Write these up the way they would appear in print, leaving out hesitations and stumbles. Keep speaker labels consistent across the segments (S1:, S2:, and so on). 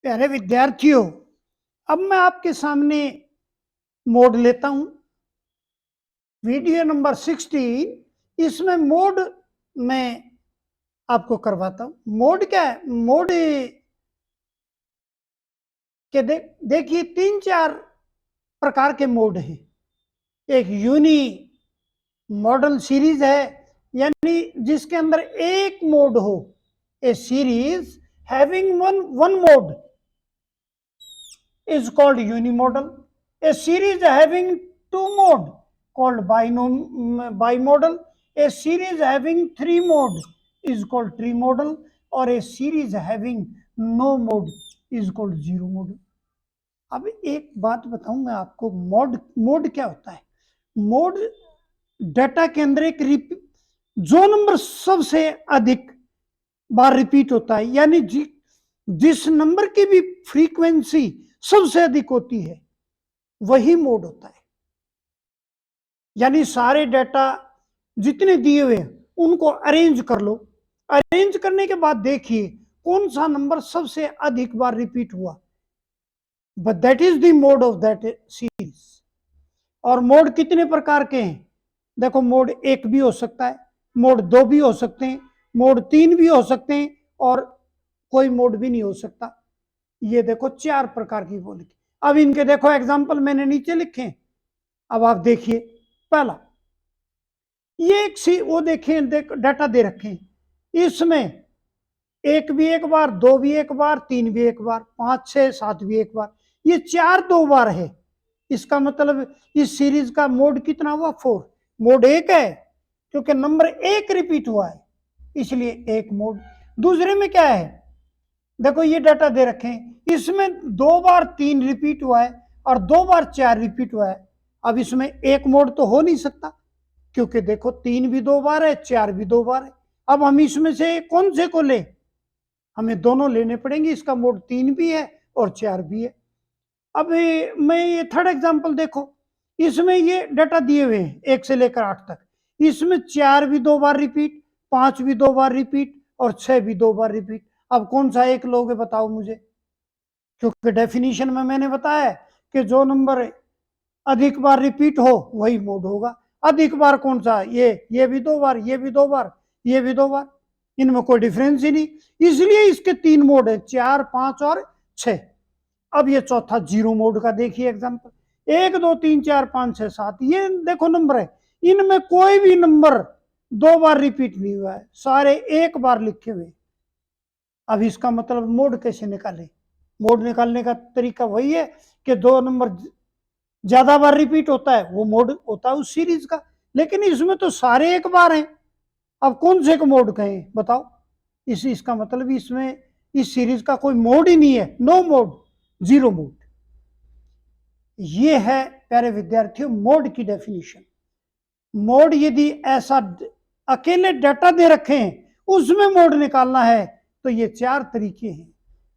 S1: प्यारे विद्यार्थियों, अब मैं आपके सामने मोड लेता हूं। वीडियो नंबर 16, इसमें मोड मैं आपको करवाता हूं। मोड क्या है? मोड के देखिए 3-4 प्रकार के मोड हैं। एक यूनी मॉडल सीरीज है, यानी जिसके अंदर एक मोड हो। A series having one mode is called unimodal. A series having two mode called bimodal. A series having three mode is called trimodal, और a series having no mode is called zero modal. अब एक बात बताऊं मैं आपको, mode क्या होता है? मोड डाटा के अंदर एक जो नंबर सबसे अधिक बार रिपीट होता है, यानी जिस नंबर की भी फ्रीक्वेंसी सबसे अधिक होती है वही मोड होता है। यानी सारे डाटा जितने दिए हुए हैं उनको अरेंज कर लो। अरेंज करने के बाद देखिए कौन सा नंबर सबसे अधिक बार रिपीट हुआ, but that is the mode of that series. और मोड कितने प्रकार के हैं? देखो, मोड 1 भी हो सकता है, मोड 2 भी हो सकते हैं, मोड 3 भी हो सकते हैं, और कोई मोड भी नहीं हो सकता। ये देखो 4 प्रकार की बोली। अब इनके देखो एग्जाम्पल मैंने नीचे लिखे हैं। अब आप देखिए, पहला ये वो देखिए, डाटा दे रखे हैं। इसमें 1 भी एक बार, 2 भी एक बार, 3 भी एक बार, 5, 6, 7 भी एक बार, ये 4 2 बार है। इसका मतलब इस सीरीज का मोड कितना हुआ? 4। मोड 1 है क्योंकि नंबर 1 रिपीट हुआ है, इसलिए 1 मोड। दूसरे में क्या है? देखो ये डाटा दे रखे हैं, इसमें 2 बार 3 रिपीट हुआ है और 2 बार 4 रिपीट हुआ है। अब इसमें 1 मोड तो हो नहीं सकता, क्योंकि देखो 3 भी 2 बार है, 4 भी 2 बार है। अब हम इसमें से कौन से को ले? हमें दोनों लेने पड़ेंगे। इसका मोड 3 भी है और 4 भी है। अब मैं ये थर्ड एग्जांपल देखो, इसमें ये डाटा दिए हुए हैं 1 से लेकर 8 तक। इसमें 4 भी 2 बार रिपीट, 5 भी 2 बार रिपीट और 6 भी 2 बार रिपीट। अब कौन सा एक लोगे बताओ मुझे? क्योंकि डेफिनेशन में मैंने बताया कि जो नंबर अधिक बार रिपीट हो वही मोड होगा। अधिक बार कौन सा? ये भी 2 बार, ये भी 2 बार, ये भी 2 बार, इनमें कोई डिफरेंस ही नहीं, इसलिए इसके 3 मोड है, 4, 5 और 6। अब ये चौथा जीरो मोड का देखिए एग्जांपल। 1 2 3 4 5 6 7, ये देखो नंबर है, इनमें कोई भी नंबर 2 बार रिपीट नहीं हुआ है, सारे 1 बार लिखे हुए। अब इसका मतलब मोड कैसे निकाले? मोड निकालने का तरीका वही है कि 2 नंबर ज्यादा बार रिपीट होता है वो मोड होता है उस सीरीज का, लेकिन इसमें तो सारे 1 बार हैं। अब कौन से को मोड कहें बताओ? इसका मतलब इसमें इस सीरीज का कोई मोड ही नहीं है, नो मोड, जीरो मोड। ये है प्यारे विद्यार्थियों मोड की डेफिनेशन। मोड यदि ऐसा अकेले डाटा दे रखे हैं उसमें मोड निकालना है तो ये 4 तरीके हैं।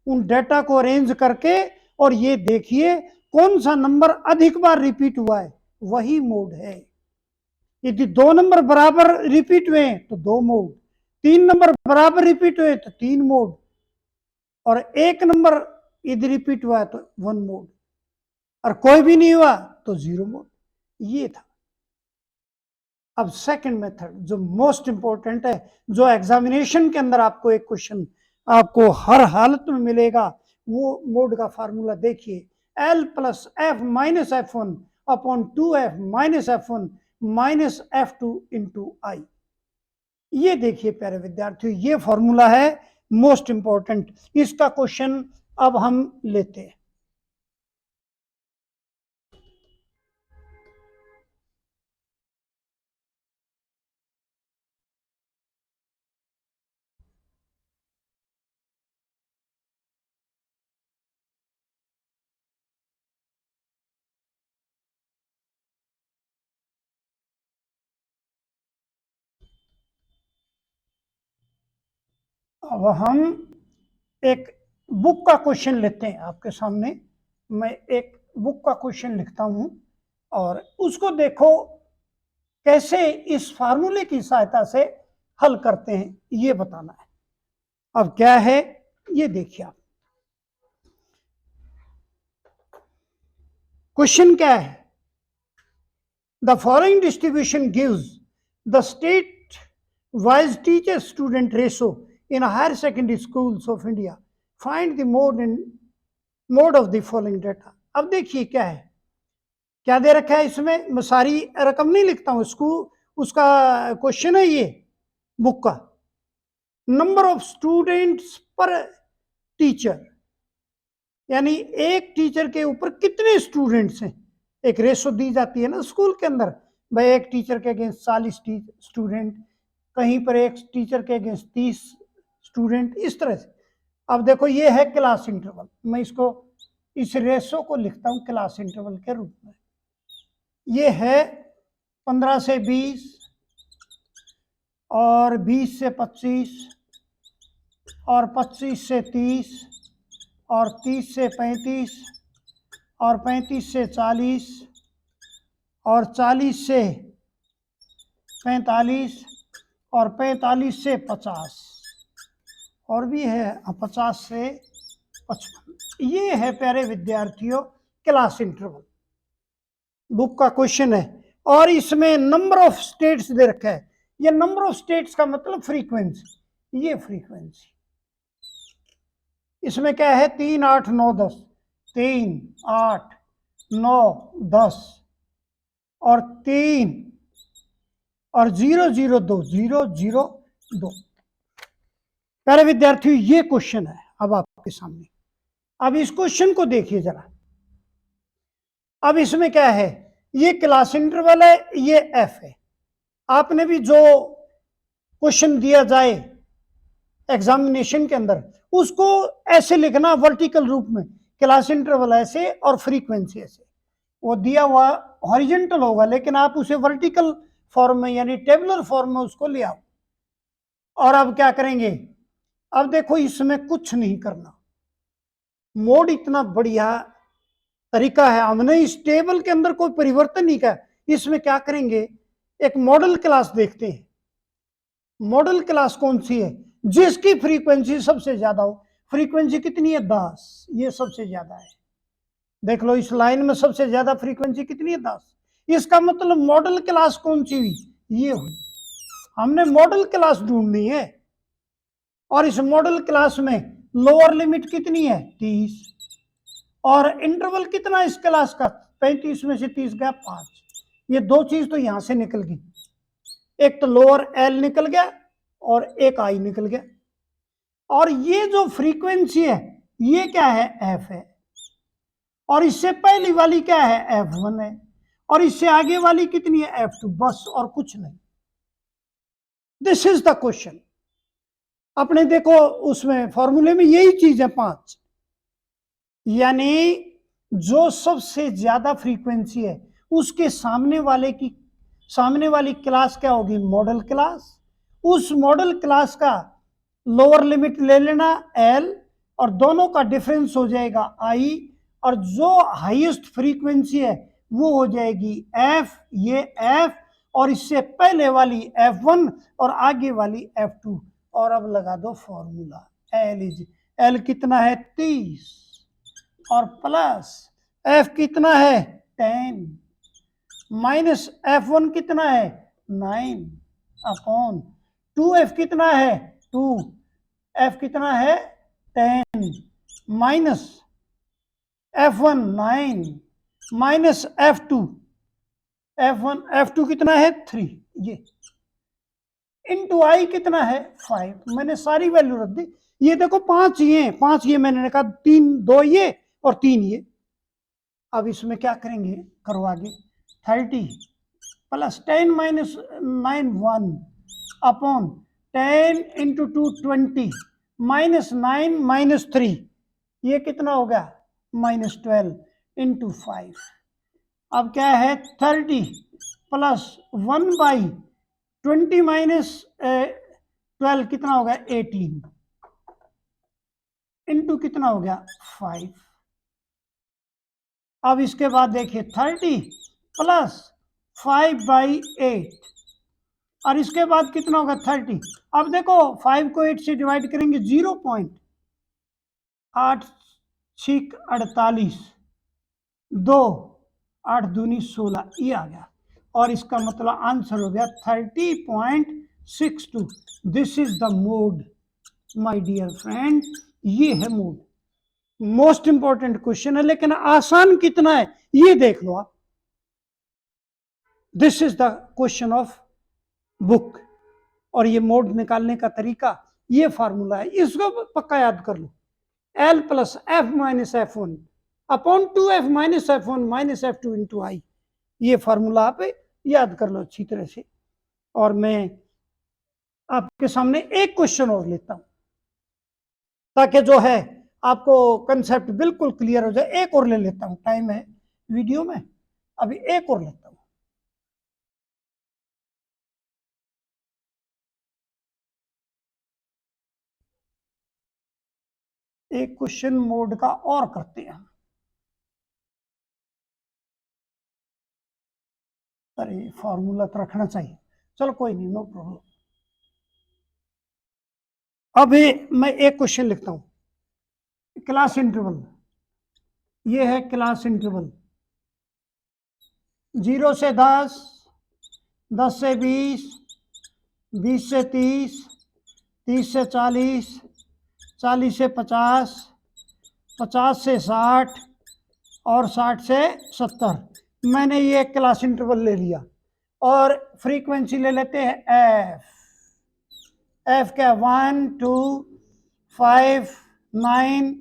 S1: उन डाटा को अरेंज करके और ये देखिए कौन सा नंबर अधिक बार रिपीट हुआ है वही मोड है। यदि 2 नंबर बराबर रिपीट हुए तो 2 मोड, 3 नंबर बराबर रिपीट हुए तो 3 मोड, और 1 नंबर यदि रिपीट हुआ तो 1 मोड, और कोई भी नहीं हुआ तो 0 मोड। ये था। अब सेकंड मेथड जो मोस्ट इंपॉर्टेंट है, जो एग्जामिनेशन के अंदर आपको एक क्वेश्चन आपको हर हालत में मिलेगा, वो मोड का फार्मूला देखिए, L plus F minus F1 upon 2F minus F1 minus F2 into I. ये देखिए प्यारे विद्यार्थियों, ये फॉर्मूला है मोस्ट इंपॉर्टेंट। इसका क्वेश्चन अब हम लेते हैं। अब हम एक बुक का क्वेश्चन लेते हैं आपके सामने। मैं एक बुक का क्वेश्चन लिखता हूं और उसको देखो कैसे इस फार्मूले की सहायता से हल करते हैं, ये बताना है। अब क्या है ये देखिए आप, क्वेश्चन क्या है? The following distribution gives the state wise teacher student ratio in higher secondary schools of India, find the mode of the following data. अब देखिए क्या है, क्या दे रखा है इसमें, मैं सारी रकम नहीं लिखता हूं, इसको उसका क्वेश्चन है ये बुक का। नंबर ऑफ स्टूडेंट्स पर टीचर, यानी एक टीचर के ऊपर कितने स्टूडेंट्स हैं, एक रेशो दी जाती है ना स्कूल के अंदर, भाई एक टीचर के अगेंस्ट 40 स्टूडेंट, कहीं पर एक टीचर के अगेंस्ट 30 स्टूडेंट, इस तरह से। अब देखो ये है क्लास इंटरवल, मैं इसको इस रेशो को लिखता हूं क्लास इंटरवल के रूप में। ये है 15 से 20 और 20 से 25 और 25 से 30 और 30 से 35 और 35 से 40 और 40 से 45 और 45 से 50 और भी है 50 से 55। ये है प्यारे विद्यार्थियों क्लास इंटरवल, बुक का क्वेश्चन है। और इसमें नंबर ऑफ स्टेट्स दे रखा है, ये नंबर ऑफ स्टेट्स का मतलब फ्रीक्वेंसी, ये फ्रीक्वेंसी। इसमें क्या है 3, 8, 9, 10, 3, 8, 9, 10 और 3 और 0, 0, 2, 0, 0, 2। प्यारे विद्यार्थियों ये क्वेश्चन है अब आपके सामने। अब इस क्वेश्चन को देखिए जरा। अब इसमें क्या है, ये क्लास इंटरवल है, ये एफ है। आपने भी जो क्वेश्चन दिया जाए एग्जामिनेशन के अंदर उसको ऐसे लिखना वर्टिकल रूप में, क्लास इंटरवल ऐसे और फ्रीक्वेंसी ऐसे। वो दिया हुआ हॉरिजॉन्टल होगा लेकिन आप उसे वर्टिकल फॉर्म में यानी टेबुलर फॉर्म में उसको ले आओ। और अब क्या करेंगे, अब देखो इसमें कुछ नहीं करना, मोड इतना बढ़िया तरीका है, हमने इस टेबल के अंदर कोई परिवर्तन नहीं किया। इसमें क्या करेंगे, एक मॉडल क्लास देखते हैं। मॉडल क्लास कौन सी है, जिसकी फ्रीक्वेंसी सबसे ज्यादा हो। फ्रीक्वेंसी कितनी है 10, ये सबसे ज्यादा है। देख लो इस लाइन में सबसे ज्यादा फ्रीक्वेंसी कितनी है 10। इसका मतलब मॉडल क्लास कौन सी हुई, ये हुई। हमने मॉडल क्लास ढूंढनी है और इस मॉडल क्लास में लोअर लिमिट कितनी है 30 और इंटरवल कितना इस क्लास का 35 में से 30 गया 5। ये दो चीज तो यहां से निकल गई, एक तो लोअर एल निकल गया और एक आई निकल गया। और ये जो फ्रीक्वेंसी है ये क्या है एफ है, और इससे पहली वाली क्या है F1 है, और इससे आगे वाली कितनी है F2, बस और कुछ नहीं। This is the question. अपने देखो उसमें फॉर्मूले में यही चीज है 5, यानी जो सबसे ज्यादा फ्रीक्वेंसी है उसके सामने वाली क्लास क्या होगी, मॉडल क्लास। उस मॉडल क्लास का लोअर लिमिट ले लेना L और दोनों का डिफरेंस हो जाएगा I, और जो हाईएस्ट फ्रीक्वेंसी है वो हो जाएगी F, ये F और इससे पहले वाली F1 और आगे वाली F2। और अब लगा दो फॉर्मूला, L कितना है 30 और प्लस F कितना है 10 माइनस F1 कितना है 9 अपॉन 2F कितना है 2, F कितना है 10 माइनस F1 9 माइनस F2 कितना है 3, ये इनटू आई कितना है 5। मैंने सारी वैल्यू रख दी। ये देखो 5 ये मैंने कहा 3 2 ये और 3 ये। अब इसमें क्या करेंगे, करो आगे 30 plus 10 minus 9 1 upon 10 into 2 20 minus 9 minus 3, ये कितना हो गया -12 इंटू 5। अब क्या है 30 प्लस 1/20 माइनस 12 कितना हो गया 18 इंटू कितना हो गया 5। अब इसके बाद देखिए 30 प्लस 5/8 और इसके बाद कितना होगा 30। अब देखो 5 को 8 से डिवाइड करेंगे 0.8 6 48 2 8 दूनी 16, ये आ गया। और इसका मतलब आंसर हो गया 30.62। This is the mode my dear friend, ये है मोड। मोस्ट इंपॉर्टेंट क्वेश्चन है, लेकिन आसान कितना है ये देख लो आप। This is the question of book. और ये मोड निकालने का तरीका, ये फार्मूला है, इसको पक्का याद कर लो। L plus F minus F one upon 2f minus F one minus F two into I. ये फार्मूला आप याद कर लो अच्छी तरह से। और मैं आपके सामने एक क्वेश्चन और लेता हूं, ताकि जो है आपको कंसेप्ट बिल्कुल क्लियर हो जाए। एक और ले लेता हूं, टाइम है वीडियो में, अभी एक और लेता हूं। एक क्वेश्चन मोड का और करते हैं। अरे फॉर्मूला तो रखना चाहिए, चलो कोई नहीं, नो प्रॉब्लम। अभी मैं एक क्वेश्चन लिखता हूं। क्लास इंटरवल, ये है क्लास इंटरवल 0 से 10, 10 से 20, 20 से 30, 30 से 40, 40 से 50, 50 से 60 और 60 से 70। मैंने ये क्लास इंटरवल ले लिया और फ्रीक्वेंसी ले लेते हैं एफ। एफ क्या, 1 2 5 9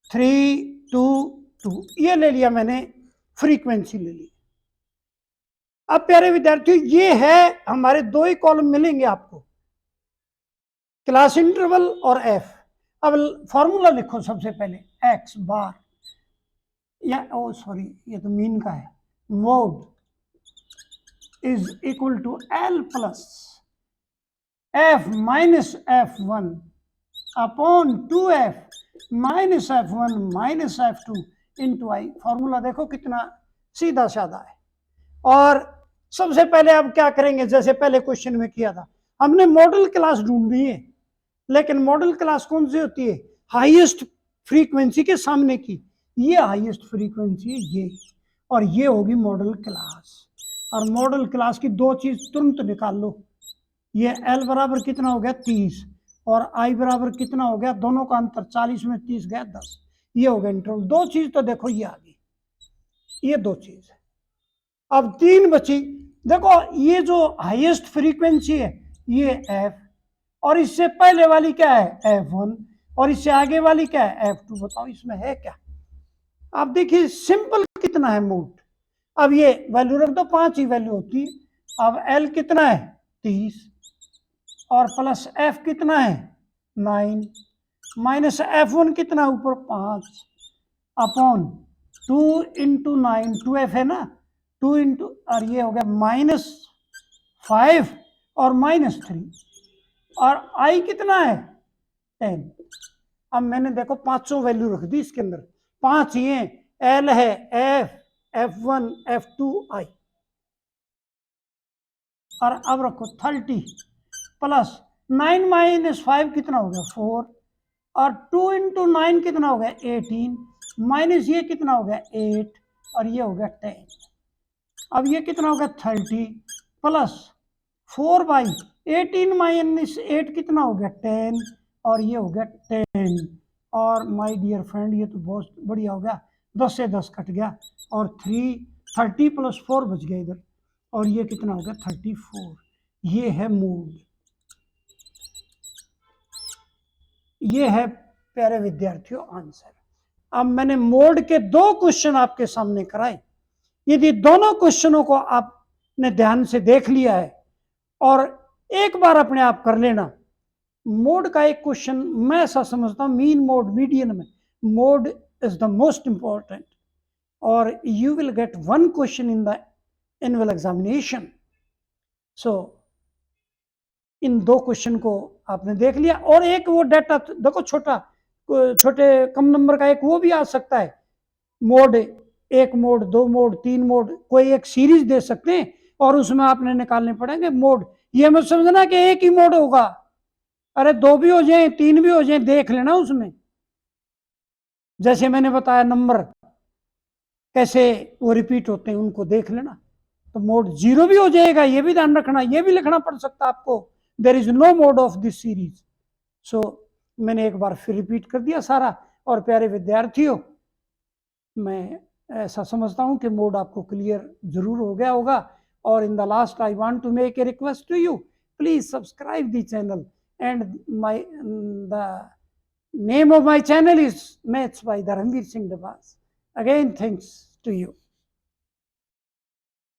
S1: 3 2 2, ये ले लिया मैंने, फ्रीक्वेंसी ले ली। अब प्यारे विद्यार्थियों, ये है हमारे दो ही कॉलम मिलेंगे आपको, क्लास इंटरवल और एफ। अब फॉर्मूला लिखो सबसे पहले, एक्स बार, या ओ सॉरी ये तो मीन का है, mode is equal to l plus F minus F one upon 2f minus F one minus F two into i. Formula देखो कितना सीधा साधा है। और सबसे पहले अब क्या करेंगे, जैसे पहले क्वेश्चन में किया था, हमने मॉडल क्लास ढूंढनी है। लेकिन मॉडल क्लास कौन सी होती है, हाईएस्ट फ्रीक्वेंसी के सामने की। ये हाईएस्ट फ्रीक्वेंसी है ये, और ये होगी मॉडल क्लास। और मॉडल क्लास की दो चीज तुरंत निकाल लो। ये L बराबर कितना हो गया 30, और I बराबर कितना हो गया, दोनों का अंतर 40 में 30 गया 10। ये हो गया इंटरवल। दो चीज तो देखो ये आ गई, ये दो चीज है। अब तीन बची, देखो ये जो हाईएस्ट फ्रीक्वेंसी है ये F, और इससे पहले वाली क्या है F1, और इससे आगे वाली क्या है F2। बताओ इसमें है क्या। आप देखिए सिंपल कितना है मोड। अब ये वैल्यू रख दो, 5 ही वैल्यू होती है। अब L कितना है 30, और प्लस F कितना है 9, माइनस F1 कितना ऊपर 5 अपॉन 2 इंटू 9, 2F है ना, 2 इंटू, और ये हो गया -5 और -3, और I कितना है 10। अब मैंने देखो 500 वैल्यू रख दी इसके अंदर, 5 ये L है, F, F1, F2, I। और अब रखो 30 प्लस 9 माइनस 5 कितना हो गया 4, और 2 इंटू 9 कितना हो गया 18, माइनस ये कितना हो गया 8, और ये हो गया 10। अब ये कितना हो गया 30 प्लस 4 बाई 18 माइनस 8 कितना हो गया 10, और ये हो गया 10। और माय डियर फ्रेंड ये तो बहुत बढ़िया हो गया, 10 से 10 कट गया, और 30 प्लस 4 बच गया इधर, और ये कितना हो गया 34। ये है मोड। ये है प्यारे विद्यार्थियों आंसर। अब मैंने मोड के दो क्वेश्चन आपके सामने कराए। यदि दोनों क्वेश्चनों को आपने ध्यान से देख लिया है और एक बार अपने आप कर लेना, मोड का एक क्वेश्चन मैं ऐसा समझता हूं, मीन मोड मीडियन में mode is the most important, और you will get one question in the annual examination. So इन दो क्वेश्चन को आपने देख लिया, और एक वो डाटा देखो छोटा, छोटे कम नंबर का एक वो भी आ सकता है, मोड 1 मोड 2 मोड 3 मोड, कोई एक सीरीज दे सकते हैं और उसमें आपने निकालने पड़ेंगे मोड। ये मत समझना कि एक ही मोड होगा, अरे 2 भी हो जाए 3 भी हो जाए, देख लेना उसमें। जैसे मैंने बताया नंबर कैसे वो रिपीट होते हैं उनको देख लेना। तो मोड 0 भी हो जाएगा, ये भी ध्यान रखना, ये भी लिखना पड़ सकता है आपको। There is no mode of this series. So मैंने एक बार फिर रिपीट कर दिया सारा। और प्यारे विद्यार्थियों, मैं ऐसा समझता हूं कि मोड आपको क्लियर जरूर हो गया होगा। और in the last I want to make a request to you, please subscribe the channel and my the name of my channel is Maths by Dharamveer Singh Dabas. Again, thanks to you.